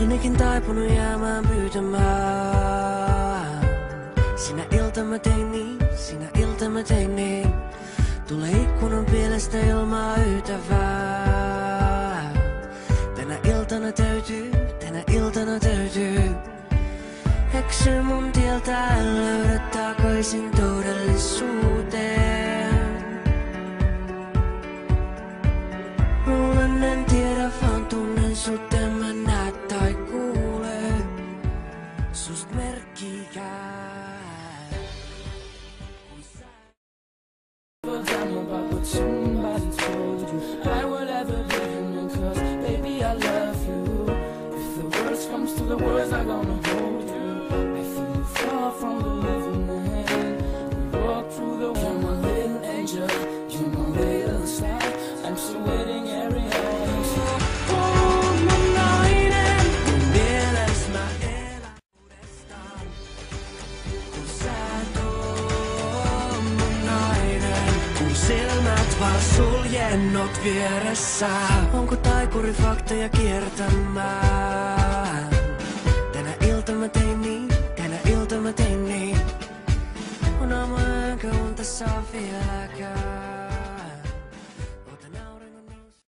Ennenkin taipunut jäämään pyytämään. Sinä ilta mä tein niin, sinä ilta mä tein niin. Tule ikkunan pielestä ilmaa yytävää. Tänä iltana täytyy eksy mun tieltä, en löydä takaisin todellisuuteen. Luulen en tiedä, vaan tunnen sut, en mä näe tai kuule sust merkkikään. About what somebody told you, I would ever leave you, cause baby I love you. If the worst comes to the worst, I'm gonna hold you. I feel you far from the living end. We walk through the You're my little angel, you're my little star. I'm still waiting every hour. Mun nainen, mun mieles mä elän uudestaan. Kun sä oot mun nainen, kun silmät vaan suljen, oot vieressä. Onko taikuri faktoja kiertämään? Tänä ilta mä tein niin. On aamu enkä unta saa vieläkään.